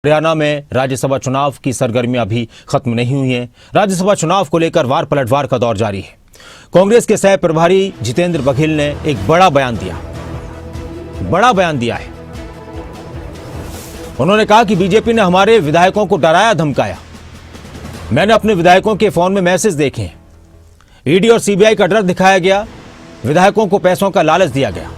हरियाणा में राज्यसभा चुनाव की सरगर्मियां अभी खत्म नहीं हुई हैं। राज्यसभा चुनाव को लेकर वार पलटवार का दौर जारी है। कांग्रेस के सह प्रभारी जितेंद्र बघेल ने एक बड़ा बयान दिया है। उन्होंने कहा कि बीजेपी ने हमारे विधायकों को डराया धमकाया। मैंने अपने विधायकों के फोन में मैसेज देखे हैं। ईडी और सीबीआई का डर दिखाया गया, विधायकों को पैसों का लालच दिया गया।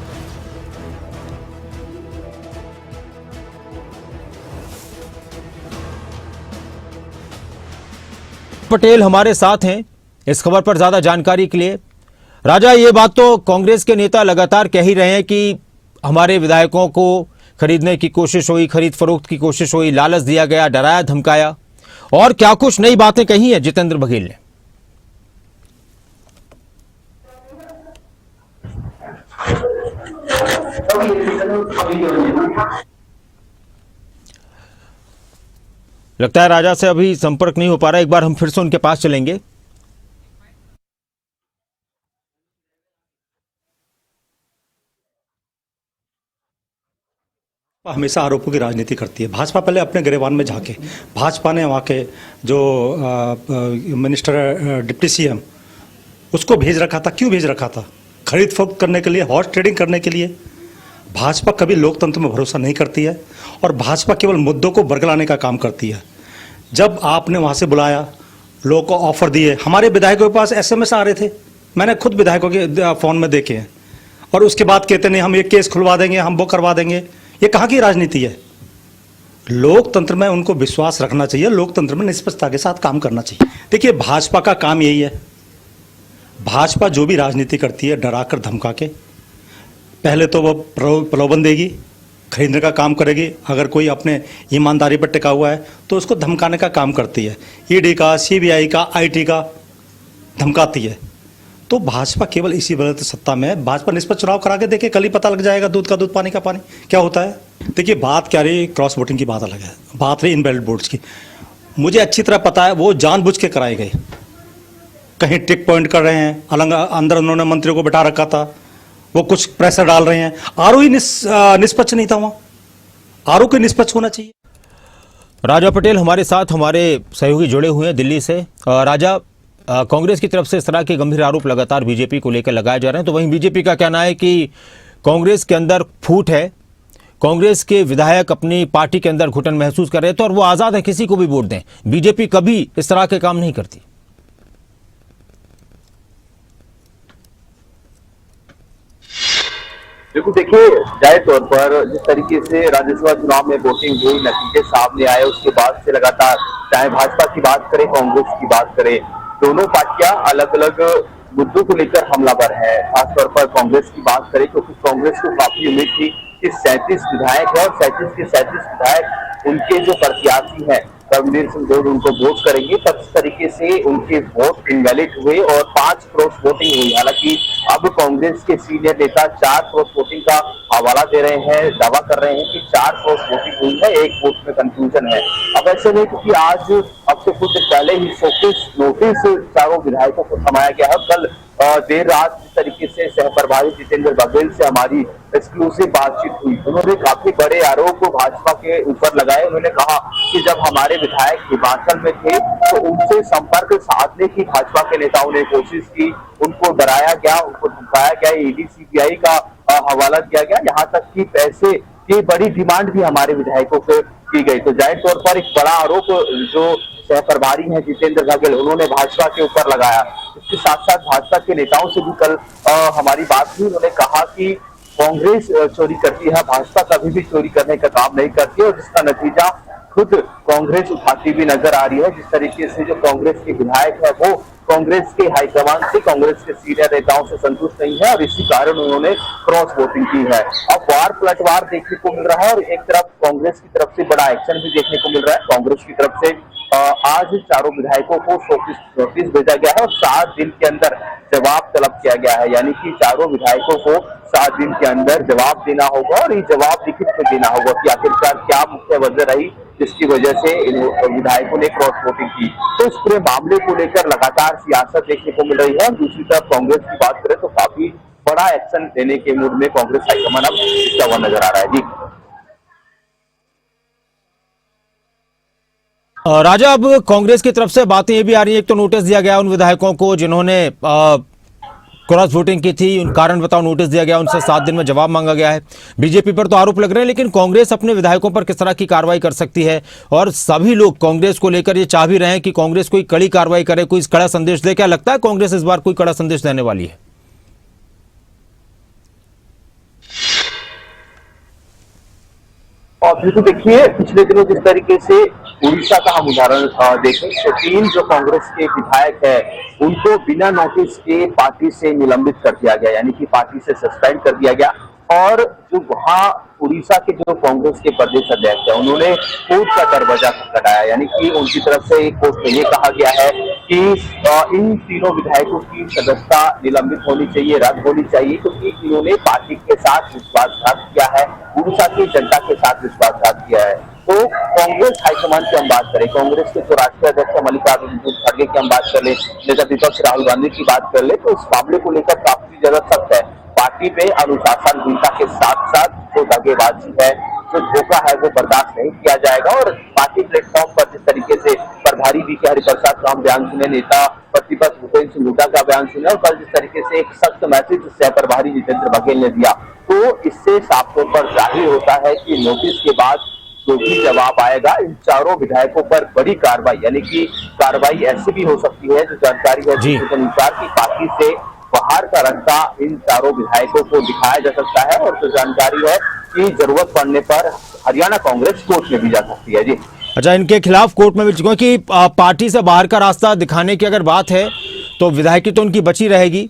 पटेल हमारे साथ हैं इस खबर पर ज्यादा जानकारी के लिए। राजा, ये बात तो कांग्रेस के नेता लगातार कह ही रहे हैं कि हमारे विधायकों को खरीदने की कोशिश हुई, खरीद फरोख्त की कोशिश हुई, लालच दिया गया, डराया धमकाया, और क्या कुछ नई बातें कही है जितेंद्र बघेल ने। लगता है राजा से अभी संपर्क नहीं हो पा रहा, एक बार हम फिर से उनके पास चलेंगे। हमेशा आरोपों की राजनीति करती है। भाजपा पहले अपने गिरेबान में झांके। भाजपा ने वहाँ के जो मिनिस्टर डिप्टी सीएम उसको भेज रखा था। क्यों भेज रखा था? खरीद फरोख्त करने के लिए, हॉर्स ट्रेडिंग करने के लिए। भाजपा कभी लोकतंत्र में भरोसा नहीं करती है और भाजपा केवल मुद्दों को बरगलाने का काम करती है। जब आपने वहाँ से बुलाया, लोगों को ऑफर दिए, हमारे विधायकों के पास एसएमएस आ रहे थे, मैंने खुद विधायकों के फ़ोन में देखे हैं, और उसके बाद कहते नहीं हम ये केस खुलवा देंगे, हम वो करवा देंगे। ये कहाँ की राजनीति है? लोकतंत्र में उनको विश्वास रखना चाहिए, लोकतंत्र में निष्पक्षता के साथ काम करना चाहिए। देखिए, भाजपा का काम यही है। भाजपा जो भी राजनीति करती है डराकर धमका के, पहले तो वो प्रलोभन देगी, खरीदने का काम करेगी। अगर कोई अपने ईमानदारी पर टिका हुआ है तो उसको धमकाने का काम करती है। ईडी का, सीबीआई का, आईटी का धमकाती है। तो भाजपा केवल इसी वजह से सत्ता में है। भाजपा निष्पक्ष चुनाव करा के देखे, कल ही पता लग जाएगा दूध का दूध पानी का पानी क्या होता है। देखिए, बात क्या रही, क्रॉस वोटिंग की बात अलग है, बात रही इनवैलिड वोट्स की। मुझे अच्छी तरह पता है वो जानबूझ के कराए गए। कहीं टिक पॉइंट कर रहे हैं, अंदर उन्होंने मंत्रियों को बिठा रखा था, वो कुछ प्रेशर डाल रहे हैं। आरओ ही निष्पक्ष नहीं था वहां। आरओ को निष्पक्ष होना चाहिए। राजा पटेल हमारे साथ, हमारे सहयोगी जुड़े हुए हैं दिल्ली से। राजा, कांग्रेस की तरफ से इस तरह के गंभीर आरोप लगातार बीजेपी को लेकर लगाए जा रहे हैं, तो वहीं बीजेपी का कहना है कि कांग्रेस के अंदर फूट है, कांग्रेस के विधायक अपनी पार्टी के अंदर घुटन महसूस कर रहे थे और वो आजाद है किसी को भी वोट दें। बीजेपी कभी इस तरह के काम नहीं करती। देखिए, जाहिर तौर पर जिस तरीके से राज्यसभा चुनाव में वोटिंग हुई, नतीजे सामने आए, उसके बाद से लगातार चाहे भाजपा की बात करें, कांग्रेस की बात करें, दोनों पार्टियां अलग अलग मुद्दों को लेकर हमलावर है। खासतौर पर कांग्रेस की बात करें क्योंकि कांग्रेस को काफी उम्मीद थी कि 37 विधायक है और 37 के 37 विधायक उनके जो प्रत्याशी हैं परमवीर सिंह गोड उनको वोट करेंगे। तब इस तरीके से उनके वोट इनवैलिड हुए और 5 क्रॉस वोटिंग हुई। हालांकि अब कांग्रेस के सीनियर नेता 4 क्रॉस वोटिंग का हवाला दे रहे हैं, दावा कर रहे हैं कि 4 क्रॉस वोटिंग हुई है, एक वोट में कंफ्यूजन है। अब ऐसे नहीं, क्योंकि आज अब से कुछ पहले ही फोकस नोटिस चारों विधायकों को थमाया गया है। कल देर रात जिस तरीके से सह प्रभारी जितेंद्र बघेल से हमारी एक्सक्लूसिव बातचीत हुई, उन्होंने काफी बड़े आरोप भाजपा के ऊपर लगाए। उन्होंने कहा कि जब हमारे विधायक हिमाचल में थे तो उनसे संपर्क साधने की भाजपा के नेताओं ने कोशिश की, उनको डराया गया, उनको धमकाया गया, ईडी सीबीआई का हवाला दिया गया, यहाँ तक कि पैसे की बड़ी डिमांड भी हमारे विधायकों को की गई। तो जाहिर तौर पर एक बड़ा आरोप जो सह प्रभारी हैं जितेंद्र बघेल उन्होंने भाजपा के ऊपर लगाया। इसके साथ साथ भाजपा के नेताओं से भी कल हमारी बात हुई। उन्होंने कहा कि कांग्रेस चोरी करती है, भाजपा कभी भी चोरी करने का काम नहीं करती है और जिसका नतीजा खुद कांग्रेस उठाती भी नजर आ रही है। जिस तरीके से जो कांग्रेस के विधायक है वो कांग्रेस के हाईकमान से, कांग्रेस के सीनियर नेताओं से संतुष्ट नहीं है और इसी कारण उन्होंने क्रॉस वोटिंग की है। अब वार पलटवार देखने को मिल रहा है और एक तरफ कांग्रेस की तरफ से बड़ा एक्शन भी देखने को मिल रहा है। कांग्रेस की तरफ से आज चारों विधायकों को नोटिस भेजा गया है और 7 दिन के अंदर जवाब तलब किया गया है। यानी कि चारों विधायकों को 7 दिन के अंदर जवाब देना होगा और ये जवाब लिखित में देना होगा कि आखिरकार क्या मुख्य वजह रही जिसकी वजह से इन विधायकों ने क्रॉस वोटिंग की। तो इस पूरे मामले को लेकर लगातार सियासत देखने को मिल रही है। दूसरी तरफ कांग्रेस की बात करें तो काफी बड़ा एक्शन लेने के मूड में कांग्रेस हाईकमान अब नजर आ रहा है। जी राजा, अब कांग्रेस की तरफ से बातें ये भी आ रही है, एक तो नोटिस दिया गया उन विधायकों को जिन्होंने क्रॉस वोटिंग की थी, उन कारण बताओ नोटिस दिया गया, उनसे 7 दिन में जवाब मांगा गया है। बीजेपी पर तो आरोप लग रहे हैं, लेकिन कांग्रेस अपने विधायकों पर किस तरह की कार्रवाई कर सकती है? और सभी लोग कांग्रेस को लेकर ये चाह भी रहे हैं कि कांग्रेस कोई कड़ी कार्रवाई करे, कोई कड़ा संदेश दे। क्या लगता है कांग्रेस इस बार कोई कड़ा संदेश देने वाली है? और बिल्कुल देखिए, पिछले दिनों जिस तरीके से उड़ीसा का हम उदाहरण देखें तो 3 जो कांग्रेस के विधायक है उनको बिना नोटिस के पार्टी से निलंबित कर दिया गया, यानी कि पार्टी से सस्पेंड कर दिया गया। और जो वहां उड़ीसा के जो कांग्रेस के प्रदेश अध्यक्ष है उन्होंने कोर्ट का दरवाजा खटखटाया, यानी कि उनकी तरफ से एक कोर्ट में ये कहा गया है कि इन तीनों विधायकों की सदस्यता निलंबित होनी चाहिए, रद्द होनी चाहिए, क्योंकि इन्होंने पार्टी के साथ विश्वासघात किया है, उड़ीसा की जनता के साथ विश्वासघात किया है। तो कांग्रेस हाईकमान की हम बात करें, कांग्रेस के जो राष्ट्रीय अध्यक्ष मल्लिकार्जुन खड़गे की हम बात कर ले, नेता विपक्ष राहुल गांधी की बात कर ले, तो इस मामले को लेकर काफी ज्यादा सख्त है। पार्टी में अनुशासनहीनता के साथ साथ जो दगेबाजी है, जो धोखा है, वो बर्दाश्त नहीं किया जाएगा। और पार्टी प्लेटफॉर्म पर जिस तरीके से प्रभारी वी के हरिप्रसाद का हम बयान सुने, नेता प्रतिपक्ष भूपेन्द्र सिंह हुड्डा का बयान सुने, और कल जिस तरीके से एक सख्त मैसेज सह प्रभारी जितेंद्र बघेल ने दिया, तो इससे साफ तौर पर जाहिर होता है कि नोटिस के बाद जो भी जवाब आएगा इन चारों विधायकों पर बड़ी कार्रवाई, यानी कि कार्रवाई ऐसी भी हो सकती है, जो जानकारी है जिसके अनुसार की पार्टी से बाहर का रास्ता इन चारों विधायकों को दिखाया जा सकता है। और जो जानकारी है कि जरूरत पड़ने पर हरियाणा कांग्रेस कोर्ट में भी जा सकती है। जी अच्छा, इनके खिलाफ कोर्ट में भी, क्योंकि पार्टी से बाहर का रास्ता दिखाने की अगर बात है तो विधायकी तो उनकी बची रहेगी,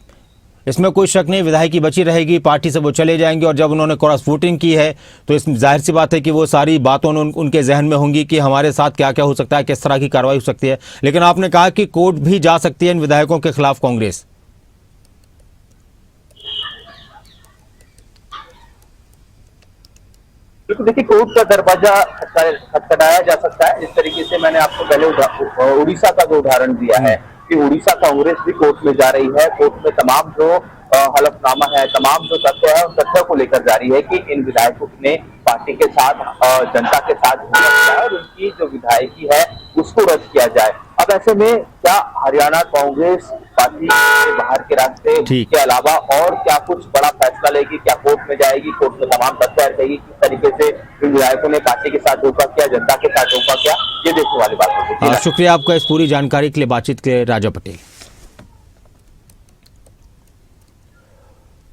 इसमें कोई शक नहीं, विधायकी बची रहेगी, पार्टी से वो चले जाएंगे। और जब उन्होंने क्रॉस वोटिंग की है तो इस जाहिर सी बात है कि वो सारी बातों उनके जहन में होंगी कि हमारे साथ क्या क्या हो सकता है, किस तरह की कार्रवाई हो सकती है। लेकिन आपने कहा कि कोर्ट भी जा सकती है इन विधायकों के खिलाफ कांग्रेस। बिल्कुल देखिए, कोर्ट का दरवाजा खटखटाया जा सकता है। इस तरीके से मैंने आपको पहले उड़ीसा का जो उदाहरण दिया है कि उड़ीसा कांग्रेस भी कोर्ट में जा रही है। कोर्ट में तमाम जो हलफनामा है, तमाम जो तथ्य है, उन तथ्यों को लेकर जा रही है कि इन विधायकों ने पार्टी के साथ जनता के साथ धोखा किया है और उनकी जो विधायकी है उसको रद्द किया जाए। अब ऐसे में क्या हरियाणा कांग्रेस पार्टी के बाहर के रास्ते के अलावा और क्या कुछ बड़ा फैसला लेगी? क्या कोर्ट में जाएगी, कोर्ट में तमाम तथ्य रखेगी, किस तरीके से इन विधायकों ने पार्टी के साथ धोखा किया, जनता के साथ धोखा किया, ये देखने वाली बात होगी। शुक्रिया आपका इस पूरी जानकारी के लिए, बातचीत के लिए राजा पटेल।